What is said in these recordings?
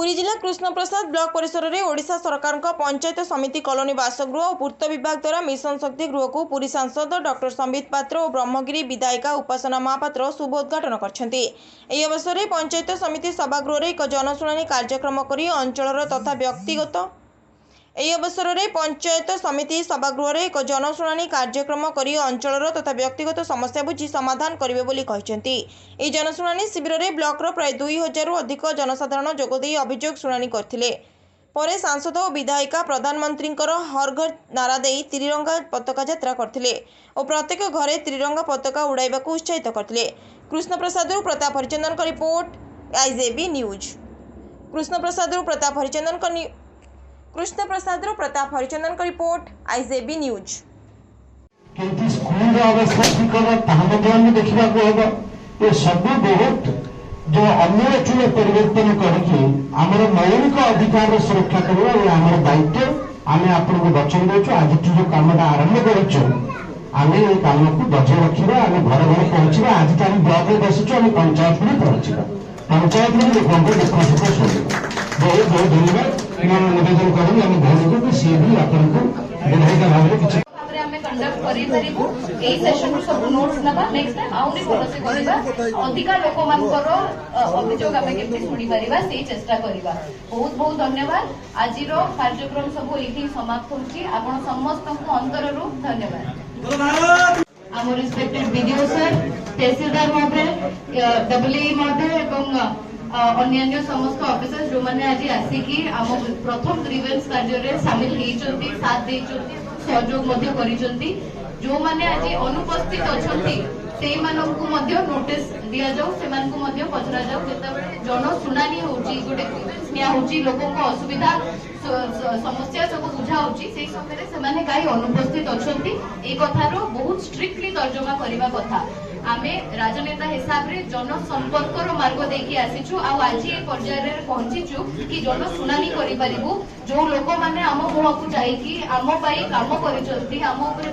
पुरी जिला कृष्णप्रसाद ब्लॉक परिसर में ओडिशा सरकार पंचायत समिति कॉलोनी बासगृह और पूर्त विभाग द्वारा मिशन शक्ति गृह को पुरी सांसद डॉक्टर संबित पात्र और ब्रह्मगिरी विधायिका उपासना महापात्र शुभ उद्घाटन करछन्ति। एही अवसर में पंचायत समिति सभागृह में एक जनशुणानी कार्यक्रम करी अंचल तथा व्यक्तिगत ଏହି ଅବସରରେ ପଞ୍ଚାୟତ ସମିତି ସଭାଗୃହରେ ଏକ ଜନଶୁଣାଣି କାର୍ଯ୍ୟକ୍ରମ କରି ଅଞ୍ଚଳର ତଥା ବ୍ୟକ୍ତିଗତ ସମସ୍ୟା ବୁଝି ସମାଧାନ କରିବେ ବୋଲି କହିଛନ୍ତି। ଏହି ଜନଶୁଣାଣି ଶିବିରରେ ବ୍ଲକର ପ୍ରାୟ 2000ରୁ ଅଧିକ ଜନସାଧାରଣ ଯୋଗଦେଇ ଅଭିଯୋଗ ଶୁଣାଣି କରିଥିଲେ। ପରେ ସାଂସଦ ଓ ବିଧାୟିକା ପ୍ରଧାନମନ୍ତ୍ରୀଙ୍କର ହର ଘର ନାରା ଦେଇ ତ୍ରିରଙ୍ଗା ପତାକା ଯାତ୍ରା କରିଥିଲେ ଓ ପ୍ରତ୍ୟେକ ଘରେ ତ୍ରିରଙ୍ଗା ପତାକା ଉଡ଼ାଇବାକୁ ଉତ୍ସାହିତ କରିଥିଲେ। କୃଷ୍ଣପ୍ରସାଦରୁ ପ୍ରତାପ ହରିଚନ୍ଦନଙ୍କ ରିପୋର୍ଟ ଆଇଜେବି ନ୍ୟୁଜ୍। कृष्णप्रसाद प्रताप हरिचंदन का रिपोर्ट आईजेबी न्यूज। किंतु स्कूल अवस्था ठीक है देखा ये सब बहुत जो अमूलचूल परिवर्तन करके आमर मौलिक अधिकार सुरक्षा करवा आम दायित्व आम आपको वचन दे आज जो कमटा आरंभ कर काम को बजाय रखा आम घर घर पहुंचा आज तो आम ब्लॉक में बसुचु आम पंचायत में पहुंचा पंचायत में लोक दुख सुख शुणु बहुत बहुत धन्यवाद निवेदन करूँ आम भौणी को सी भी आपको विधायिक भाव में किसी कंडक्ट करिपरिबु ए सेशन सब नोट्स नबा नेक्स्ट टाइम आउनी भलसे करिबा अधिका लोक मानकर अभियोग आमे केमति सुनी परिबा सेही चेष्टा करिबा। बहुत बहुत धन्यवाद। आजिरो कार्यक्रम सब एठी समाप्त होची। आपण समस्त को अंतररु धन्यवाद। आम रिस्पेक्टेड वीडियो सर तहसीलदार महोदय डब्ल्यूई महोदय एवं अन्य समस्त ऑफिसर्स जो माने आज आसिकी आम प्रथम ग्रीवेंस कार्य रे शामिल हेचंती साथ देचंती सहयोग मध्य करिसंती। जो माने आज अनुपस्थित अछंती सेई मानकु मध्य नोटिस दिया जाऊ से मानकु मध्य पचरा जाऊ जेतबे जन सुनानी होची गोटे निया होची लोकक असुविधा समस्या सब बुझा होची सेई समय रे से माने काई अनुपस्थित अछंती ए कथारो बहुत स्ट्रिक्टली तर्जमा करिबा कथा। आमे राजनेता हिसाब रे जन संपर्क रो मार्ग देखि आसीछु आ आज ए पर्याय रे पहुंचीछु कि जन सुनानी करि परिबु जो लोक माने आम मुह को जाई कि आम पाई काम करिसंती आम ऊपर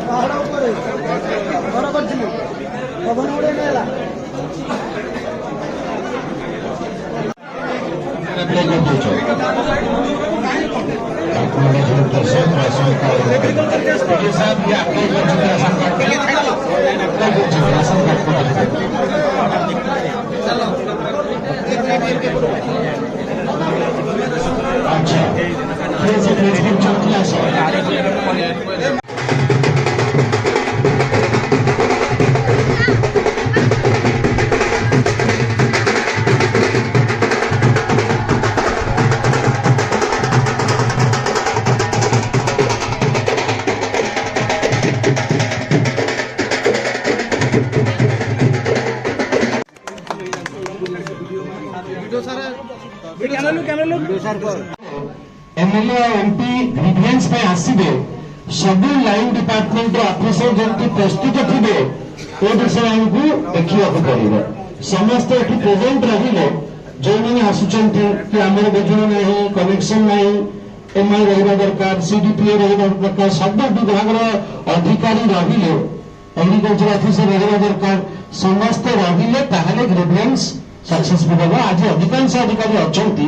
पहाड़ ऊपर बराबर छी पवन उड़े नेला एमएलए एमपी ग्रीवेंस पे आसीबे सब लाइन डिपार्टमेंट ऑफिसर जंतु प्रस्तुत थिबे ओ विषय हमकु देखिया को पड़िबो। समस्त एठी प्रेजेंट रहिले जो माने आसुचंती कि हमर बिजली नहीं कनेक्शन नहीं एमआई रहबा दरकार सीडीपीए रहबा दरकार सब विभाग रो अधिकारी रहिले एग्रीकल्चर ऑफिसर रहबा दरकार समस्त रहिले ताहले ग्रीवेंस सक्सेसफुल हो। आज अधिकांश अधिकारी अछंती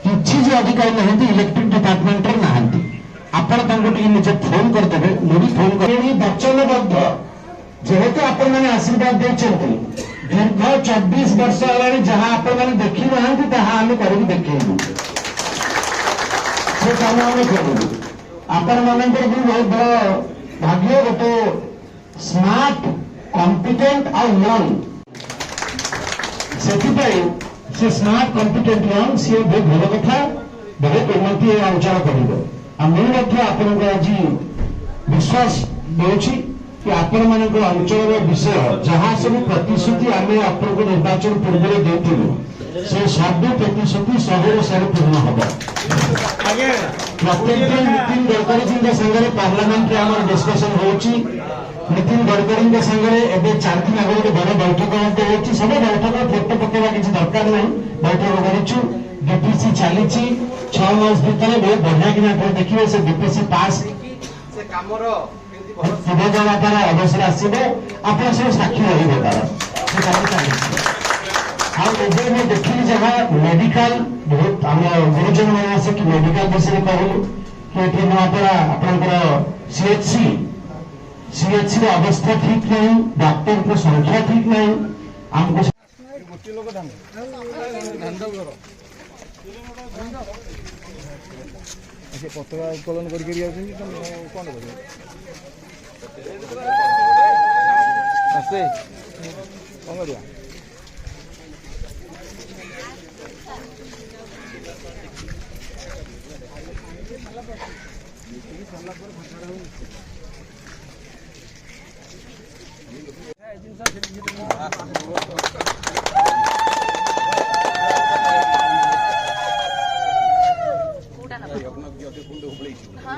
किछि जे अधिकारी नहंती इलेक्ट्रिक डिपार्टमेंट रे नहंती आपण तांको टी निजे फोन करदेबे मोदी फोन करेनी वचनबद्ध जेहेतु आपण माने आशीर्वाद देचंती दीर्घ 24 वर्ष आलानी जहां आपण माने देखि नहंती ताहा हम करिक देखेबू से काम हम करू। आपण माने भी बहुत बड़ा भाग्य गोटे स्मार्ट कॉम्पिटेंट और यंग से स्मार्ट कॉम्पिटेंट यंग सी बहुत भल कथा बहुत उन्नति अंचल कर आज विश्वास दूसरी कि आपण मान अंचल विषय जहाँ सब प्रतिश्रुति आम आपको निर्वाचन पूर्व देलु से सब प्रतिश्रुति 100% पूर्ण हम। प्रत्येक दिन नितिन गडकरी जी संगे पार्लियामेंट में आम डिस्कसन होची नितिन गडकरी संगे एवं 4 दिन आगे गोटे बड़ बैठक होती सब बैठक फोटो पकेवा किसी दरकार नहीं बैठक करूँ डीपीसी चली 6 मास भितर बहुत बढ़िया कि देखिए से डीपीसी पास ଶୋଭାଯାତ୍ରାର ଅବସର ଆସିବ ଆପଣ ସବୁ ସାକ୍ଷୀ ରହିବେ ତାର ସେ କାମ ଚାଲିଛି। ଆଉ ଏବେ ମୁଁ ଦେଖିଲି ଯାହା ମେଡିକାଲ ବହୁତ ଆମ ଗୁରୁଜନ ମାନେ ଆସିକି ମେଡିକାଲ ବିଷୟରେ କହିଲୁ କି ଏଠି ନୂଆପଡ଼ା ଆପଣଙ୍କର ସିଏଚସି ର ଅବସ୍ଥା ଠିକ ନାହିଁ, ଡାକ୍ତରଙ୍କ ସଂଖ୍ୟା ଠିକ ନାହିଁ। ଆମକୁ ପତାକା ଉତ୍ତୋଳନ କରିକି ଯାଉଛନ୍ତି କଣ କରିବେ ଆସେ କଣ କରିବା?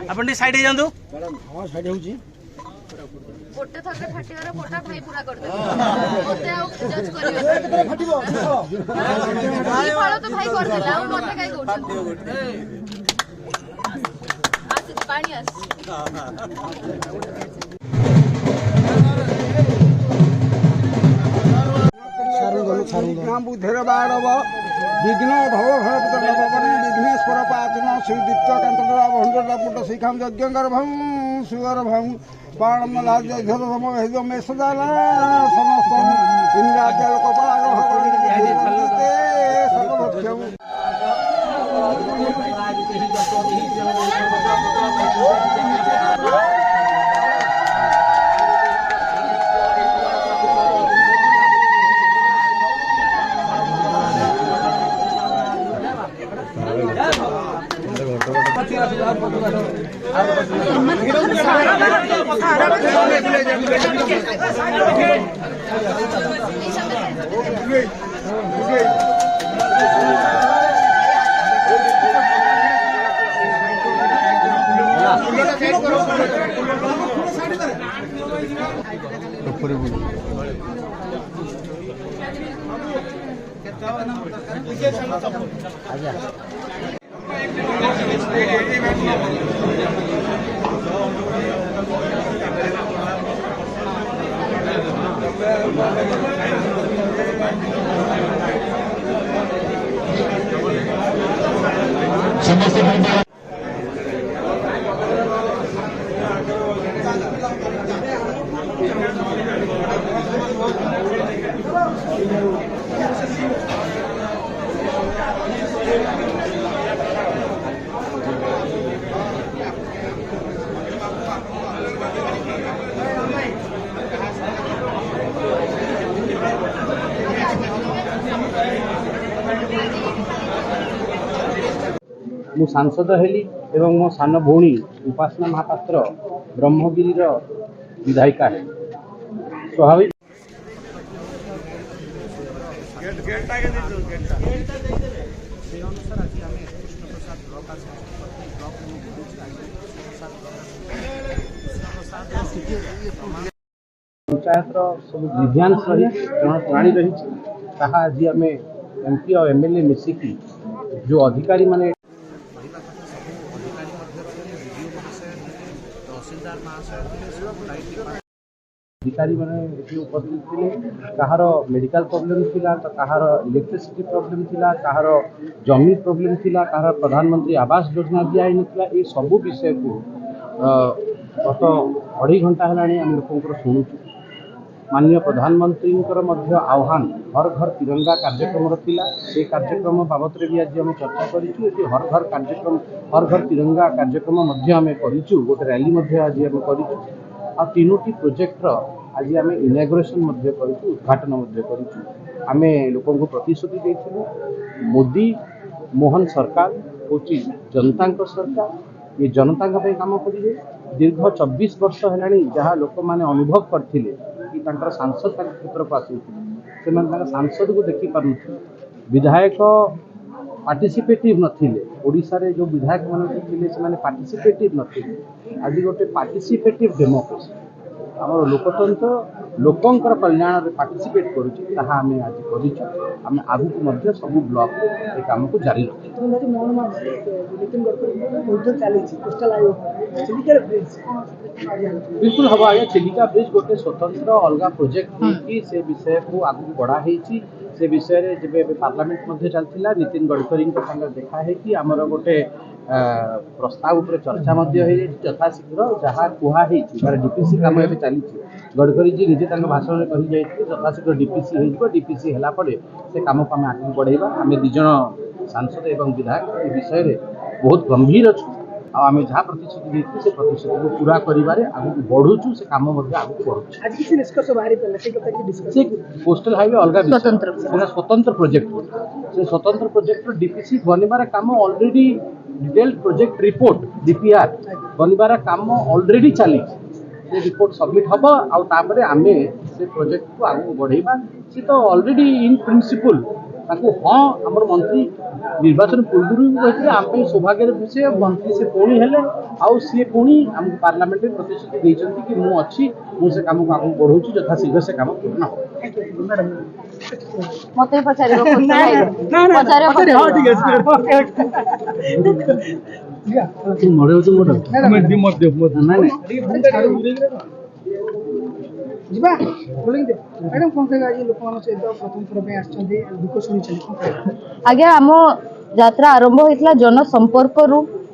ଆପଣ ଟିକେ ସାଇଡ୍ ହେଇଯାନ୍ତୁ। ହଁ ସାଇଡ୍ ହେଉଛି ଗୋଟେ ଥରରେ ଫାଟିବାର ଫଟା ଭାଇ ପୁରା କରିଦେଲେ ମତେ ଆଉ ଜଜ୍ କରିବେ ଫାଟିବ ଏଇ ଫଳ ତ ଭାଇ କରିଦେଲା ଆଉ ମତେ କାଇଁ କହୁଛନ୍ତି? ଆସିଛି ପାଣି ଆସିଛି। ବୁଦ୍ଧିର ବାଡ଼ବ ବିଘ୍ନ ଭବ ଭୟପୂତ ନବପରି ବିଘ୍ନେଶ୍ୱର ପାଚନ ଶ୍ରୀଦୀପ୍ତ କାନ୍ତରା ଭଣ୍ଡରା ପୁଟ ଶିଖାମ ଯଜ୍ଞଙ୍କର ଭଂ ସୁଗର ଭଂ ବାଣମ ଲାଜଧର ଭମ ହେଦ ମେଷଦାନ ସମସ୍ତ ଇନ୍ଦ୍ରାଦ୍ୟ ଲୋକ ପାଗ୍ରହ ସର୍ବଭକ୍ଷ୍ୟଂ ସମସ୍ତେ ମୁଁ ସାଂସଦ ହେଲି ଏବଂ ମୋ ସାନ ଭଉଣୀ ଉପାସନା ମହାପାତ୍ର ବ୍ରହ୍ମଗିରିର ବିଧାୟିକା ହେଲି। ସ୍ୱାଭାବିକ ପଞ୍ଚାୟତର ସବୁ ଗ୍ରିଭିଆନ୍ସ ରହିଛି, ଜନପ୍ରଣାଳୀ ରହିଛି, ତାହା ଆଜି ଆମେ MP ଆଉ MLA ମିଶିକି ଯେଉଁ ଅଧିକାରୀ ମାନେ अधिकारी मैंने उपस्थित थे, कहार मेडिकल प्रॉब्लम थिला, तो कहार इलेक्ट्रिसिटी प्रॉब्लम थिला, कहार जमी प्रॉब्लम थिला, कहार प्रधानमंत्री आवास योजना दिया नथिला। ये सब विषय को गत 2.5 घंटा है आम लोक शुणु। माननीय प्रधानमंत्री आह्वान हर घर तिरंगा कार्यक्रम थिला, से कार्यक्रम बाबद भी आज आम चर्चा करूँ। हर घर कार्यक्रम हर घर तिरंगा कार्यक्रम करूँ, गोटे रैली आज आम करूँ। आ 3टी प्रोजेक्टर आज आम इनाग्रेशन उद्घाटन आम लोक प्रतिश्रुति देथिलु। मोदी मोहन सरकार हूँ जनता सरकार, ये जनता काम करेंगे। दीर्घ 24 वर्ष है जहाँ लोक मैंने अनुभव करते कि सांसद क्षेत्र को आसूले सांसद को देखी पारे, विधायक पार्टिसिपेटिव नथिले। ओडिशा रे जो विधायक माने से पार्टिसिपेटिव नथिले। आज गोटे पार्टिसिपेटिव डेमोक्रेसी आम लोकतंत्र लोकंकर कल्याण रे पार्टिसिपेट करूची ताहा आमे आज करिछु आमे आगु को मध्य सब ब्लॉक ए काम को जारी रखिछु नितिन गडकरी चली कोस्टल आयोग चिलिका ब्रिज बिल्कुल हम आगे चिलिका ब्रिज गोटे स्वतंत्र अलग प्रोजेक्ट कि से विषय को आगु बढ़ा हेची से विषय रे जबे पार्लियामेंट मध्य चलथिला नितिन गडकरी के संग देखा है कि हमर गोटे प्रस्ताव ऊपर चर्चा मध्य है यथाशीघ्र जहाँ कुहा डीपीसी काम एवं चली गडकरी जी निजे भाषण में कही जाइए यथाशीघ्र डीपीसी डीपीसी है से काम को आम आगे बढ़ेगा आम दिज सांसद एवं विधायक ए विषय में बहुत गंभीर अच्छु आम जहाँ प्रतिश्रुति देती से प्रतिश्रुति को पूरा करें आगे बढ़ुचु से काम आगे बढ़ुचु आज किसी निष्कर्ष बाहरी पड़े से कथा की डिस्कस से कोस्टल हाईवे अलग स्वतंत्र प्रोजेक्ट से स्वतंत्र प्रोजेक्ट डीपीसी बनवार काम already detailed project report DPR बनवार काम ऑलरेडी चली से रिपोर्ट सबमिट हम आउे आम से प्रोजेक्ट को आगे बढ़ेगा सी तो ऑलरेडी इन प्रिंसिपल हाँ आम मंत्री निर्वाचन पूर्व कहते आम सौभाग्य विषय मंत्री से पुणी हेले सी पुणी आम पार्लियामेंट में प्रतिश्रुति देते कि मुझे अच्छी मुझे काम को आगे बढ़ाऊँ यथाशीघ्र से काम पूर्ण हो मत पचार ଯିବା ବୋଲିକି ମ୍ୟାଡ଼ାମ କଣ କହିବା ଆଜି ଲୋକମାନଙ୍କ ସହିତ ପ୍ରଥମ ଥର ପାଇଁ ଆସିଛନ୍ତି ଦୁଃଖ ଶୁଣିଛନ୍ତି କଣ କହିବା ଆଜ୍ଞା ଆମ ଯାତ୍ରା ଆରମ୍ଭ ହୋଇଥିଲା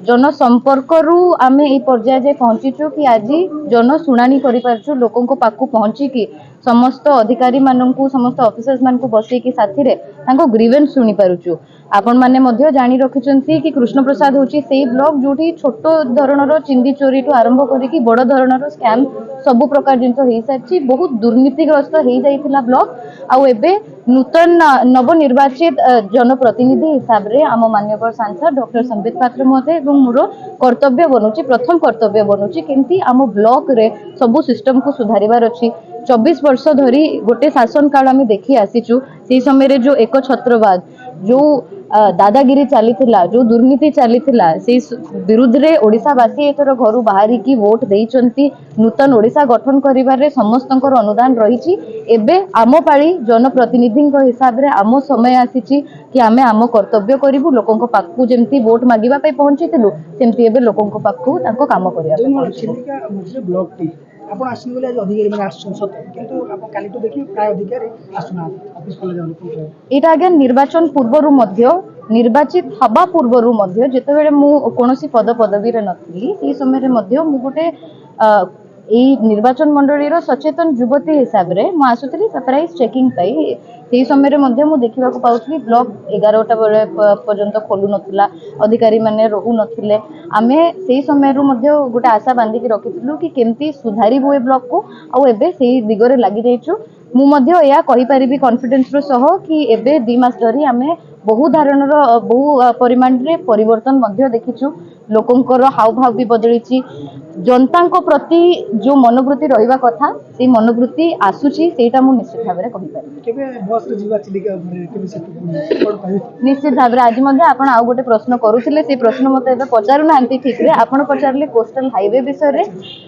जनसंपर्करू आम ए पर्याय जाए पहुंचीचु कि आज जन शुणाणी करिपारछु लोकंको पाखु पहुंची समस्त अधिकारी माननकु समस्त ऑफिसर्स मानकु बसई कि साथी रे तांको ग्रीवेंस सुनी पारुछु आपण माने मध्य जानी रखिचंती कि कृष्ण प्रसाद होची सेई ब्लॉक जोठी छोटो धरणर चिंदी चोरी टू आरंभ करी कि बड़ धरणर स्कैम सब प्रकार जिंस हेई साची बहुत दुर्नीतिग्रस्त हेई जाइथिला ब्लॉक आ एबे नूतन नवनिर्वाचित जनप्रतिनिधि हिसाब रे आम माननीय सांसद डॉक्टर संबित पात्र महोदय एवं मोर कर्तव्य बनूची प्रथम कर्तव्य बनूची केमती आम ब्लॉक रे सबु सिस्टम को सुधारिबार अछि 24 वर्ष धरी गोटे शासन काल आम देखी आसीचु से समय रे जो एक छत्रवाद जो दादागिरी चली जो दुर्नीति चली से विरुद्ध रे ओडिशावासी एथर घर बाहरी की वोट देइचंती नूतन ओडिशा गठन करिबारे समस्तंकर अनुदान रही एबे आम पाली जनप्रतिनिधि हिसाब रे आम समय आसीची कि आमे आम कर्तव्य करिवु लोकंक पाखु जेमती वोट मागिबा पे पहुंचीतिलु सेमती एबे लोकंक पाखु तांको काम करिया चिलिका मुझे ब्लॉक टी आपण आसिन बोले आज अधिकारी माने आछन सत किंतु आपण काली तो देखि प्राय अधिकारी आसुना ऑफिस कॉलेज जानु एटा आगे निर्वाचन पूर्वरु मध्य निर्वाचित हवा पूर्वरु मध्य जेतेबेले मु कोनोसी पद पदवी रे नथली से समय रे मध्य मु गोटे ए निर्वाचन मंडली रो सचेतन युवती हिसाब रे मु आसुतली सरप्राइज चेकिंग पाई से समय रे मध्य मु देखिबा को पाउतली ब्लॉक 11टा बेले पर्यंत खोलु नथिला अधिकारी माने रहु नथिले आमे से समय रु मध्य गोटे आशा बांधी के रखिथिलु कि केमती सुधारी बुए ब्लॉक को आ एबे से दिगरे लागि जाइछु मु मध्य या कहि परिबी कॉन्फिडेंस रो सह कि एबे 2 मास धरी आमे बहु धारणर बहु परिमाण रे परिवर्तन मध्य देखिछु लोकंकर हाव भाव भी बदलिछि जनता प्रति जो मनोवृत्ति रहिबा कथा से मनोवृत्ति आसुछि सेटा मु निश्चित भाव रे कहि पारि केबे बस रे जीवा चिलिका केबे से कोन कहि निश्चित भाव रे आज मध्य आपण आ गोटे प्रश्न करूथिले से प्रश्न मते एबे पचारु नांती ठीक रे आपण पचारले कोस्टल हाईवे विषय रे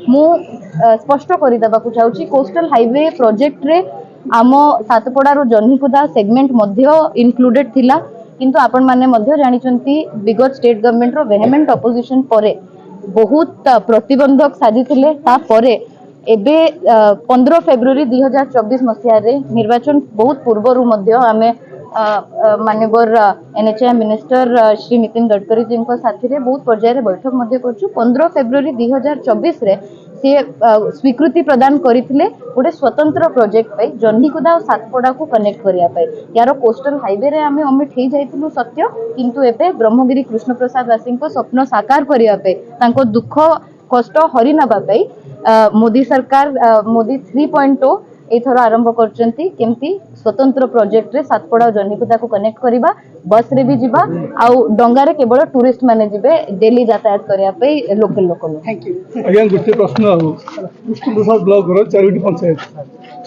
मु स्पष्ट करि देबा को चाहूछि कोस्टल हाईवे प्रोजेक्ट रे आम सातपड़ार जह्नीकुदा सेगमेंट मध्य इनक्लूडेड थिला किंतु आपण माने मध्य जानिचंती विगत स्टेट गवर्नमेंट रो वेहेमेंट ऑपोजिशन परे बहुत प्रतिबंधक साजिथिले ता परे एबे 15 फेब्रुआरी 2024 मसिया रे निर्वाचन बहुत पूर्वरु मध्य आमे माननीय एनएचएम मिनिस्टर श्री नितिन गडकरी जी साथी रे बहुत पर्याय रे बैठक मध्य करछु 15 फेब्रुआरी 2024 रे से स्वीकृति प्रदान करथिले गोटे स्वतंत्र प्रोजेक्ट पे जह्नीकुदा और सातपड़ा को कनेक्ट करिया पे यार कोस्टल हाईवे रे आमे अमिट हे जाइतिलु सत्य किंतु एबे ब्रह्मगिरी कृष्ण प्रसाद वासी को स्वप्न साकार करिया पे तांको दुख कष्ट हरि नबा पे मोदी सरकार मोदी 3.0 एथर आरंभ करचंती केमती स्वतंत्र प्रोजेक्ट रे सातपड़ा और जह्नीकुदा को कनेक्ट करिबा बस रे भी जिबा आ डंगा रे केवल टूरिस्ट माने जिबे डेली यातायात करिया पे लोकल लोक थैंक यू आज्ञा गोटे प्रश्न कृष्ण प्रसाद ब्लॉक चारोटी पंचायत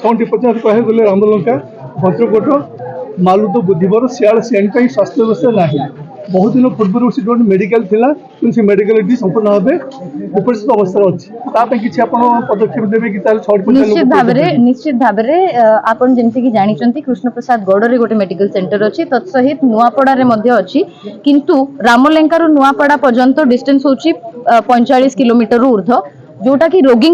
6टी पंचायत कहे गले रामलंका भद्रकोट मालुद बुद्धीवर सियाल सीएन स्वास्थ्य व्यवस्था ना बहुत दिन पूर्व से जो मेडिकल थिला से मेडिकल संपूर्ण भाव उपस्थित अवस्था अच्छी किसी आप पदक्षेप देवे कि निश्चित भाव आपन जेमती कि जानिचंती कृष्ण प्रसाद गौड़ रे गोटे मेडिकल सेंटर अच्छी तत्सहित नुआपड़ा रे मध्य अच्छी किंतु रामलंका रु नुआपड़ा पर्यंत डिस्टेंस होची 45 किलोमीटर ऊर्ध्व जोटा कि रोगी